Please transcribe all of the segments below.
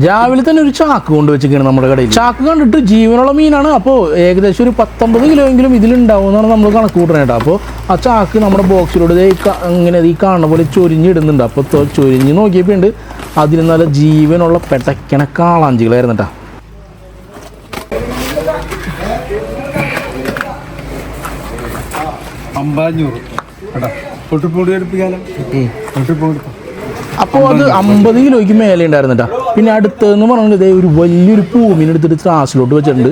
രാവിലെ തന്നെ ഒരു ചാക്ക് കൊണ്ട് വെച്ചിരിക്കുകയാണ് നമ്മുടെ കടയിൽ. ചാക്ക് കണ്ടിട്ട് ജീവനുള്ള മീനാണ്. അപ്പോൾ ഏകദേശം ഒരു 19 കിലോ എങ്കിലും ഇതിലുണ്ടാവും എന്നാണ് നമ്മൾ കണക്ക് കൂട്ടണേ കേട്ടോ. അപ്പോൾ ആ ചാക്ക് നമ്മുടെ ബോക്സിലൂടെ ഇങ്ങനെ ഈ കാണുന്ന പോലെ ചൊരിഞ്ഞിടുന്നുണ്ട്. അപ്പോൾ ചൊരിഞ്ഞ് നോക്കിയപ്പോൾ ഉണ്ട് അതിന് നല്ല ജീവനുള്ള പെട്ടക്കണ കാളാഞ്ചികളായിരുന്നു കേട്ടോ. അപ്പോൾ അത് 50 കിലോയ്ക്ക് മേലെ ഉണ്ടായിരുന്നു കേട്ടോ. പിന്നെ അടുത്തെന്ന് പറഞ്ഞത് ഇതേ ഒരു വലിയൊരു പൂമീൻ എടുത്തിട്ട് ത്രാസിലോട്ട് വെച്ചിട്ടുണ്ട്.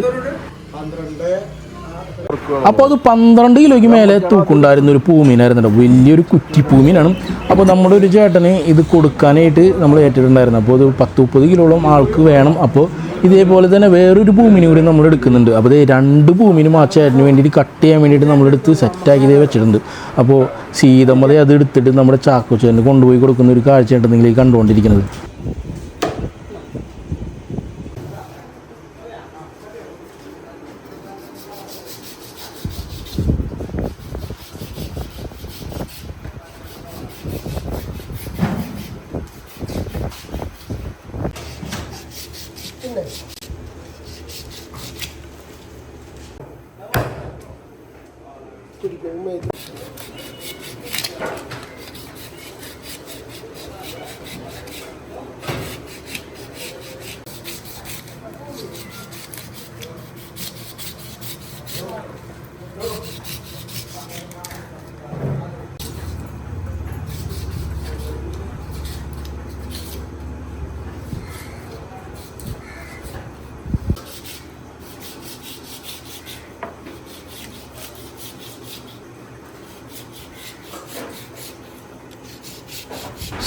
അപ്പോൾ അത് 12 കിലോയ്ക്ക് മേലെ തൂക്കുണ്ടായിരുന്ന ഒരു പൂമീനായിരുന്നു കേട്ടോ. വലിയൊരു കുറ്റിപ്പൂമീനാണ്. അപ്പോൾ നമ്മുടെ ഒരു ചേട്ടന് ഇത് കൊടുക്കാനായിട്ട് നമ്മൾ ഏറ്റിട്ടുണ്ടായിരുന്നു. അപ്പോൾ അത് 10-30 കിലോളം ആൾക്ക് വേണം. അപ്പോൾ ഇതേപോലെ തന്നെ വേറൊരു പൂമീനും കൂടി നമ്മൾ എടുക്കുന്നുണ്ട്. അപ്പോൾ ഇത് 2 പൂമീനും ആ ചേട്ടന് വേണ്ടിയിട്ട് കട്ട് ചെയ്യാൻ വേണ്ടിയിട്ട് നമ്മളെടുത്ത് സെറ്റാക്കി വെച്ചിട്ടുണ്ട്. അപ്പോൾ സീതമ്മതേ അത് എടുത്തിട്ട് നമ്മുടെ ചാക്കോച്ചേട്ടന് കൊണ്ടുപോയി കൊടുക്കുന്ന ഒരു കാഴ്ചയായിട്ട് നിങ്ങൾ ഈ കണ്ടുകൊണ്ടിരിക്കുന്നത്.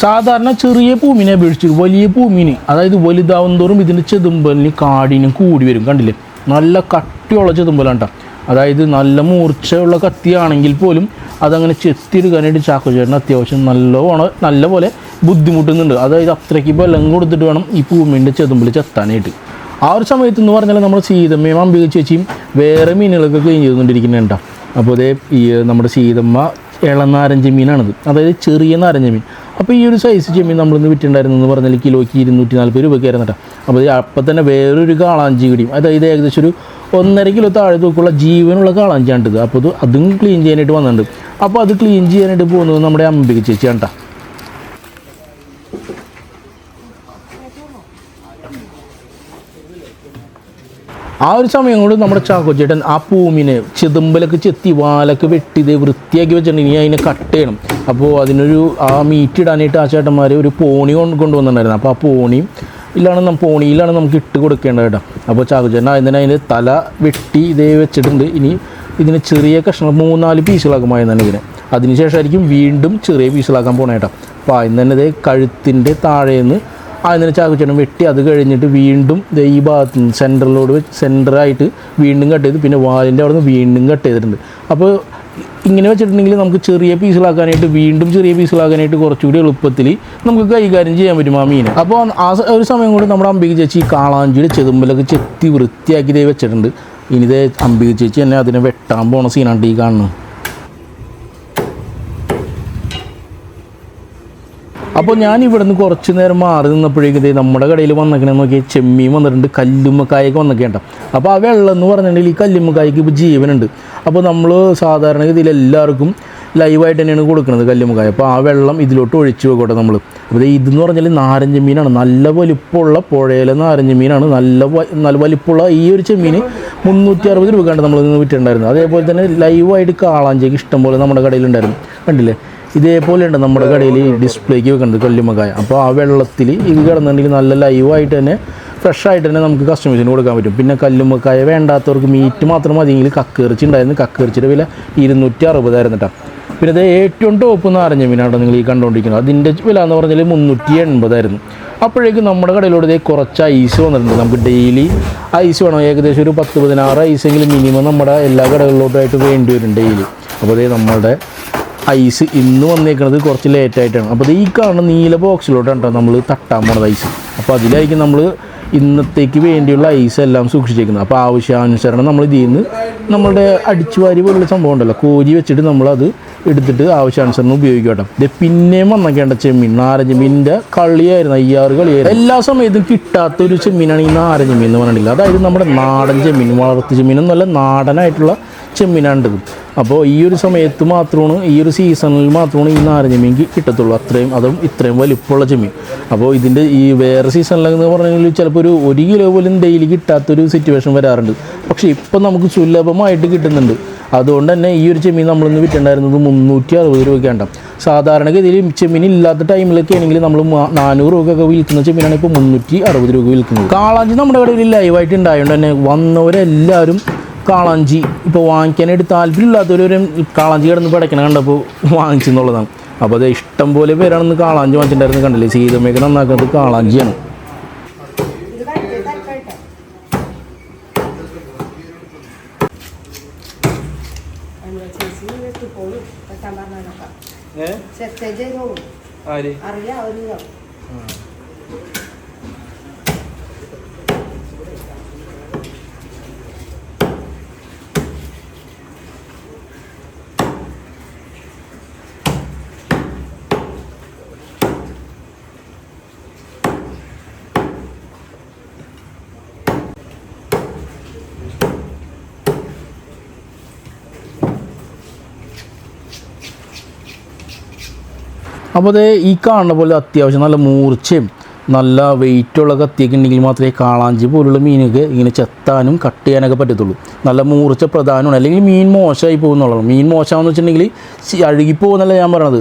സാധാരണ ചെറിയ പൂമീനെ അപേക്ഷിച്ച് വലിയ പൂമീന്, അതായത് വലുതാവും തോറും ഇതിൻ്റെ ചെതുമ്പലിന് കാടിനും കൂടി വരും. കണ്ടില്ലേ, നല്ല കട്ടിയുള്ള ചെതുമ്പലാണ് കേട്ടോ. അതായത് നല്ല മൂർച്ചയുള്ള കത്തിയാണെങ്കിൽ പോലും അതങ്ങനെ ചെത്തിയെടുക്കാനായിട്ട് ചാക്കോച്ചേട്ടന് അത്യാവശ്യം നല്ലപോലെ ബുദ്ധിമുട്ടുന്നുണ്ട്. അതായത് അത്രയ്ക്ക് ബലം കൊടുത്തിട്ട് വേണം ഈ പൂമീൻ്റെ ചെതുമ്പൽ ചെത്താനായിട്ട്. ആ ഒരു സമയത്ത് എന്ന് പറഞ്ഞാൽ നമ്മുടെ സീതമ്മയും അംബിക ചേച്ചിയും വേറെ മീനുകളൊക്കെ ക്ലീൻ ചെയ്തുകൊണ്ടിരിക്കുന്നുണ്ടോ. അപ്പോൾ അതേ ഈ നമ്മുടെ സീതമ്മ ഇളനാരഞ്ച മീനാണിത്, അതായത് ചെറിയ നാരഞ്ച മീൻ. അപ്പോൾ ഈ ഒരു സൈസ് ചെമ്മീൻ നമ്മളിന്ന് വിറ്റുണ്ടായിരുന്നെന്ന് പറഞ്ഞാൽ കിലോയ്ക്ക് 240 രൂപയ്ക്കായിരുന്നു കേട്ടോ. അപ്പോൾ അപ്പം തന്നെ വേറൊരു കാളാഞ്ചി കിടിയും, അതായത് ഏകദേശം ഒരു 1.5 കിലോ താഴെ തൂക്കുള്ള ജീവനുള്ള കാളാഞ്ചിയാണിത്. അപ്പോൾ അതും ക്ലീൻ ചെയ്യാനായിട്ട് വന്നിട്ടുണ്ട്. അപ്പോൾ അത് ക്ലീൻ ചെയ്യാനായിട്ട് പോകുന്നത് നമ്മുടെ അംബിക ചേച്ചിയാണ് കേട്ടോ. ആ ഒരു സമയം കൊണ്ട് നമ്മുടെ ചാക്കോച്ചേട്ടൻ ആ പൂമിനെ ചെതുമ്പലൊക്കെ ചെത്തി വാലൊക്കെ വെട്ടി ഇത് വൃത്തിയാക്കി വെച്ചിട്ടുണ്ടെങ്കിൽ ഇനി അതിനെ കട്ട് ചെയ്യണം. അപ്പോൾ അതിനൊരു ആ മീറ്റ് ഇടാനായിട്ട് ആ ചേട്ടന്മാർ ഒരു പോണി കൊണ്ടുവന്നിട്ടുണ്ടായിരുന്നു. അപ്പോൾ ആ പോണിയിലാണ് നമുക്ക് ഇട്ട് കൊടുക്കേണ്ടത് കേട്ടോ. അപ്പോൾ ചാക്കോച്ചേട്ടൻ അതിന് അതിൻ്റെ തല വെട്ടി ഇതേ വെച്ചിട്ടുണ്ട്. ഇനി ഇതിന് ചെറിയ കഷ്ണം 3-4 പീസുകളാക്കുമായി തന്നെ ഇതിനെ. അതിനുശേഷമായിരിക്കും വീണ്ടും ചെറിയ പീസുകളാക്കാൻ പോകണം കേട്ടോ. അപ്പോൾ അതിന് തന്നെ ഇതേ കഴുത്തിൻ്റെ താഴേന്ന് അതിന് ചാക്കോച്ചേട്ടൻ വെട്ടി അത് കഴിഞ്ഞിട്ട് വീണ്ടും ഈ ഭാഗത്ത് നിന്ന് സെൻറ്ററായിട്ട് വീണ്ടും കട്ട് ചെയ്ത് പിന്നെ വാലിൻ്റെ അവിടെ നിന്ന് വീണ്ടും കട്ട് ചെയ്തിട്ടുണ്ട്. അപ്പോൾ ഇങ്ങനെ വെച്ചിട്ടുണ്ടെങ്കിൽ നമുക്ക് ചെറിയ പീസുകളാക്കാനായിട്ട് കുറച്ചുകൂടി എളുപ്പത്തിൽ നമുക്ക് കൈകാര്യം ചെയ്യാൻ പറ്റും ആ മീൻ. അപ്പോൾ ആ ഒരു സമയം കൊണ്ട് നമ്മുടെ അംബിക ചേച്ചി കാളാഞ്ചിയുടെ ചെതുമ്പലൊക്കെ ചെത്തി വൃത്തിയാക്കി വെച്ചിട്ടുണ്ട്. ഇനി അംബിക ചേച്ചി തന്നെ അതിനെ വെട്ടാൻ പോണ സീനാണ് ഈ കാണുന്നത്. അപ്പോൾ ഞാൻ ഇവിടുന്ന് കുറച്ച് നേരം മാറി നിന്നപ്പോഴേക്കും നമ്മുടെ കടയിൽ വന്നേക്കണെന്ന് നോക്കിയാൽ ചെമ്മീൻ വന്നിട്ടുണ്ട്, കല്ലുമ്മക്കായൊക്കെ വന്നേക്കേണ്ട. അപ്പോൾ ആ വെള്ളം എന്ന് പറഞ്ഞിട്ടുണ്ടെങ്കിൽ ഈ കല്ലുമ്മക്കായ്ക്ക് ഇപ്പോൾ ജീവനുണ്ട്. അപ്പോൾ നമ്മൾ സാധാരണ ഇതിൽ എല്ലാവർക്കും ലൈവായിട്ട് തന്നെയാണ് കൊടുക്കുന്നത് കല്ലുമ്മക്കായ. അപ്പോൾ ആ വെള്ളം ഇതിലോട്ട് ഒഴിച്ച് വെക്കട്ടെ നമ്മൾ. അപ്പോൾ ഇതെന്ന് പറഞ്ഞാൽ നാരഞ്ച മീനാണ്, നല്ല വലിപ്പമുള്ള പുഴയിലെ നാരഞ്ച മീനാണ്. നല്ല വലിപ്പമുള്ള ഈ ഒരു ചെമ്മീൻ 360 രൂപക്കാണ് നമ്മളിന്ന് വിറ്റിട്ടുണ്ടായിരുന്നത്. അതേപോലെ തന്നെ ലൈവായിട്ട് കാളാഞ്ചിക്ക് ഇഷ്ടംപോലെ നമ്മുടെ കടയിലുണ്ടായിരുന്നു. കണ്ടില്ലേ, ഇതേപോലെയുണ്ട് നമ്മുടെ കടയിൽ ഡിസ്പ്ലേക്ക് വെക്കുന്നത് കല്ലുമ്മക്കായ. അപ്പോൾ ആ വെള്ളത്തിൽ ഇത് കിടന്നിട്ടുണ്ടെങ്കിൽ നല്ല ലൈവായിട്ട് തന്നെ ഫ്രഷായിട്ട് തന്നെ നമുക്ക് കസ്റ്റമേഴ്സിന് കൊടുക്കാൻ പറ്റും. പിന്നെ കല്ലുമ്മക്കായ വേണ്ടാത്തവർക്ക് മീറ്റ് മാത്രം മതിയെങ്കിൽ കക്കിറച്ചി ഉണ്ടായിരുന്നു. കക്കിറച്ചിയുടെ വില 260 ആയിരുന്നു കേട്ടോ. പിന്നെ ഇത് ഏറ്റവും ടോപ്പ് നാരഞ്ച മീനാണ് നിങ്ങൾ ഈ കണ്ടുകൊണ്ടിരിക്കുന്നത്. അതിൻ്റെ വില എന്ന് പറഞ്ഞാൽ 380 ആയിരുന്നു. അപ്പോഴേക്കും നമ്മുടെ കടയിലൂടെ കുറച്ച് ഐസ് വന്നിട്ടുണ്ട്. നമുക്ക് ഡെയിലി ഐസ് വേണം, ഏകദേശം ഒരു 10-16 ഐസെങ്കിലും മിനിമം നമ്മുടെ എല്ലാ കടകളിലോട്ടായിട്ട് വേണ്ടി വരും ഡെയിലി. അപ്പോൾ നമ്മളുടെ ഐസ് ഇന്ന് വന്നേക്കുന്നത് കുറച്ച് ലേറ്റായിട്ടാണ്. അപ്പോൾ ഈ കാണുന്ന നീല ബോക്സിലോട്ടാണ് കേട്ടോ നമ്മൾ തട്ടാൻ പോണത് ഐസ്. അപ്പോൾ അതിലായിരിക്കും നമ്മൾ ഇന്നത്തേക്ക് വേണ്ടിയുള്ള ഐസ് എല്ലാം സൂക്ഷിച്ചേക്കുന്നത്. അപ്പോൾ ആവശ്യാനുസരണം നമ്മൾ ഇതിൽ നിന്ന് നമ്മളുടെ അടിച്ചുവാരി പോലുള്ള സംഭവം ഉണ്ടല്ലോ, കോരി വെച്ചിട്ട് നമ്മളത് എടുത്തിട്ട് ആവശ്യാനുസരണം ഉപയോഗിക്കുക കേട്ടോ. ഇത് പിന്നെയും വന്നേക്കേണ്ട ചെമ്മീൻ, നാരൻ ചെമ്മീൻ്റെ കളിയായിരുന്നു, 5-6 കളിയായിരുന്നു. എല്ലാ സമയത്തും കിട്ടാത്തൊരു ചെമ്മീനാണ് ഈ നാരൻ ചെമ്മീൻ എന്ന് പറഞ്ഞിട്ടില്ല. അതായത് നമ്മുടെ നാടൻ ചെമ്മീൻ, വളർത്തു ചെമ്മീനൊന്നുമല്ല, നാടനായിട്ടുള്ള ചെമ്മീനാണിത്. അപ്പോൾ ഈ ഒരു സമയത്ത് മാത്രമാണ്, ഈ ഒരു സീസണിൽ മാത്രമാണ് ഈ നാരൻ ചെമ്മീൻ കിട്ടത്തുള്ളൂ. അതും ഇത്രയും വലിപ്പമുള്ള ചെമ്മീൻ. അപ്പോൾ ഇതിൻ്റെ ഈ വേറെ സീസണിലെന്ന് പറഞ്ഞാൽ ചിലപ്പോൾ ഒരു 1 കിലോ പോലും ഡെയിലി കിട്ടാത്തൊരു സിറ്റുവേഷൻ വരാറുണ്ട്. പക്ഷേ ഇപ്പം നമുക്ക് സുലഭമായിട്ട് കിട്ടുന്നുണ്ട്. അതുകൊണ്ട് തന്നെ ഈ ഒരു ചെമ്മീൻ നമ്മളിന്ന് വിറ്റുണ്ടായിരുന്നത് 360 രൂപയ്ക്കാണ്. സാധാരണഗതിയിൽ ചെമ്മീൻ ഇല്ലാത്ത ടൈമിലൊക്കെ ആണെങ്കിൽ നമ്മൾ 400 രൂപയൊക്കെ വിൽക്കുന്ന ചെമ്മീനാണ് ഇപ്പോൾ 360 രൂപ വിൽക്കുന്നത്. കാളാഞ്ചി നമ്മുടെ കടയിൽ ലൈവായിട്ട് ഉണ്ടായതുകൊണ്ട് തന്നെ വന്നവരെല്ലാവരും കാളാഞ്ചി ഇപ്പോൾ വാങ്ങിക്കാനായിട്ട് താല്പര്യമില്ലാത്തവരും കാളാഞ്ചി കിടന്ന് പിടയ്ക്കണം കണ്ടപ്പോൾ വാങ്ങിച്ചെന്നുള്ളതാണ്. അപ്പോൾ അത് ഇഷ്ടം പോലെ പേരാണെന്ന് കാളാഞ്ചി വാങ്ങിച്ചിട്ടുണ്ടായിരുന്നു. കണ്ടില്ലേ, സീതമ്മയൊക്കെ നന്നാക്കുന്നത് കാളാഞ്ചിയാണ്. അപ്പോൾ അത് ഈ കാണുന്ന പോലെ അത്യാവശ്യം നല്ല മൂർച്ചയും നല്ല വെയിറ്റുള്ള കത്തിയൊക്കെ ഉണ്ടെങ്കിൽ മാത്രമേ കാളാഞ്ചി പോലുള്ള മീനൊക്കെ ഇങ്ങനെ ചെത്താനും കട്ട് ചെയ്യാനൊക്കെ പറ്റത്തുള്ളൂ. നല്ല മൂർച്ച പ്രധാനമാണ്, അല്ലെങ്കിൽ മീൻ മോശമായി പോകുന്നുള്ളൂ. മീൻ മോശമാണെന്ന് വെച്ചിട്ടുണ്ടെങ്കിൽ അഴുകിപ്പോകുന്നല്ല ഞാൻ പറയണത്.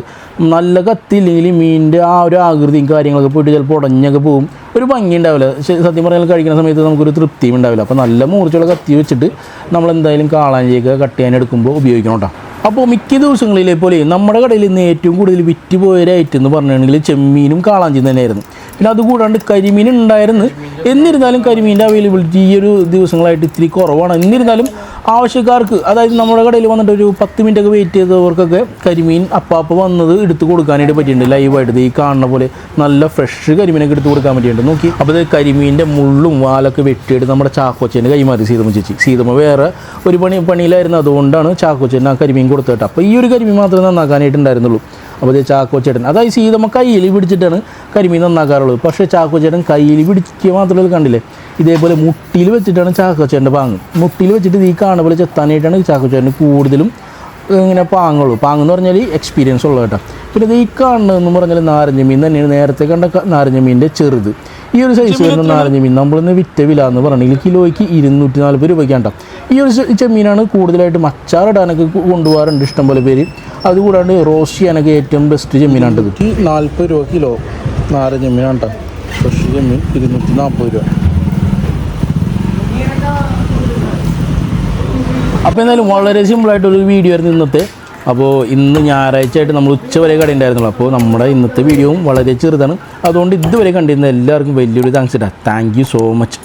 നല്ല കത്തി ഇല്ലെങ്കിൽ മീനിൻ്റെ ആ ഒരു ആകൃതിയും കാര്യങ്ങളൊക്കെ പോയിട്ട് ചിലപ്പോൾ ഉടഞ്ഞൊക്കെ പോകും, ഒരു ഭംഗി ഉണ്ടാവില്ല. സത്യം പറഞ്ഞാൽ കഴിക്കുന്ന സമയത്ത് നമുക്കൊരു തൃപ്തിയും ഉണ്ടാവില്ല. അപ്പോൾ നല്ല മൂർച്ചയുള്ള കത്തി വെച്ചിട്ട് നമ്മളെന്തായാലും കാളാഞ്ചിയൊക്കെ കട്ട് ചെയ്യാൻ എടുക്കുമ്പോൾ ഉപയോഗിക്കണം കേട്ടോ. അപ്പോൾ മിക്ക ദിവസങ്ങളിലെ പോലെ നമ്മുടെ കടയിൽ ഇന്ന് ഏറ്റവും കൂടുതൽ വിറ്റ് പോയൊരു ഐറ്റം എന്ന് പറഞ്ഞിട്ടുണ്ടെങ്കിൽ ചെമ്മീനും കാളാഞ്ചിയും തന്നെയായിരുന്നു. പിന്നെ അതുകൂടാണ്ട് കരിമീൻ ഉണ്ടായിരുന്നു. എന്നിരുന്നാലും കരിമീൻ്റെ അവൈലബിലിറ്റി ഈ ഒരു ദിവസങ്ങളായിട്ട് ഇത്തിരി കുറവാണ്. എന്നിരുന്നാലും ആവശ്യക്കാർക്ക്, അതായത് നമ്മുടെ കടയിൽ വന്നിട്ട് ഒരു 10 മിനിറ്റൊക്കെ വെയിറ്റ് ചെയ്തവർക്കൊക്കെ കരിമീൻ അപ്പാപ്പ് വന്നത് എടുത്ത് കൊടുക്കാനായിട്ട് പറ്റിയിട്ടുണ്ട്. ലൈവായിട്ട് ഈ കാണുന്ന പോലെ നല്ല ഫ്രഷ് കരിമീനൊക്കെ എടുത്ത് കൊടുക്കാൻ പറ്റിയിട്ടുണ്ട്. നോക്കി, അപ്പോൾ ഇത് കരിമീൻ്റെ മുള്ളും വാലൊക്കെ വെട്ടിയിട്ട് നമ്മുടെ ചാക്കോച്ചേൻ്റെ കൈമാറി സീതമ്മ ചേച്ചി. സീതമ്മ വേറെ ഒരു പണിയിലായിരുന്നു, അതുകൊണ്ടാണ് ചാക്കോച്ചേൻ്റെ ആ കരിമീൻ കൊടുത്തിട്ട്. അപ്പോൾ ഈ ഒരു കരിമീൻ മാത്രമേ നന്നാക്കാനായിട്ടുണ്ടായിരുന്നുള്ളൂ. അപ്പോൾ ഇത് ചാക്കോച്ചേട്ടൻ, അതായത് സീതമ്മ കയ്യിൽ പിടിച്ചിട്ടാണ് കരിമീൻ നന്നാക്കാറുള്ളത്. പക്ഷേ ചാക്കോച്ചേട്ടൻ കയ്യിൽ പിടിക്കുക മാത്രമല്ല, കണ്ടില്ലേ, ഇതേപോലെ മുട്ടിയിൽ വെച്ചിട്ടാണ് ചാക്കോച്ചേട്ടൻ്റെ പാങ്ങ്. മുട്ടിയിൽ വെച്ചിട്ട് ഈ കാണുന്ന പോലെ ചെത്താനായിട്ടാണ് ചാക്കോച്ചേട്ടന് കൂടുതലും ഇങ്ങനെ പാങ്ങുള്ളൂ. പാങ്ങെന്ന് പറഞ്ഞാൽ എക്സ്പീരിയൻസ് ഉള്ളത് കേട്ടോ. പിന്നെ ഇത് ഈ കാണുന്നതെന്ന് പറഞ്ഞാൽ നാരങ്ങ മീൻ തന്നെയാണ്. നേരത്തെ കണ്ട നാരങ്ങ മീനിൻ്റെ ചെറുത്. ഈ ഒരു സൈസ് വരുന്ന നാരങ്ങ മീൻ നമ്മളിന്ന് വിറ്റ വില എന്ന് പറഞ്ഞെങ്കിൽ കിലോയ്ക്ക് 240 രൂപയ്ക്കാണ്. ഈ ഒരു ചെമ്മീനാണ് കൂടുതലായിട്ടും അച്ചാറിടാനൊക്കെ കൊണ്ടുപോകാറുണ്ട് ഇഷ്ടംപോലെ പേര്. അതുകൂടാണ്ട് റോസ്റ്റ് ചെയ്യാനൊക്കെ ഏറ്റവും ബെസ്റ്റ് ചെമ്മീനാണ്. 40 രൂപ കിലോ നാരങ്ങ ചെമ്മീനാണ് കേട്ടോ. ഫ്രഷ് ചെമ്മീൻ 240 രൂപ. അപ്പോൾ എന്തായാലും വളരെ സിമ്പിളായിട്ടൊരു വീഡിയോ ആയിരുന്നു ഇന്നത്തെ. അപ്പോൾ ഇന്ന് ഞായറാഴ്ച ആയിട്ട് നമ്മൾ ഉച്ചവരെ കട ഉണ്ടായിരുന്നുള്ളൂ. അപ്പോൾ നമ്മുടെ ഇന്നത്തെ വീഡിയോയും വളരെ ചെറുതാണ്. അതുകൊണ്ട് ഇതുവരെ കണ്ടിരുന്ന എല്ലാവർക്കും വലിയൊരു താങ്ക്സ് ഇടാം. Thank you so much.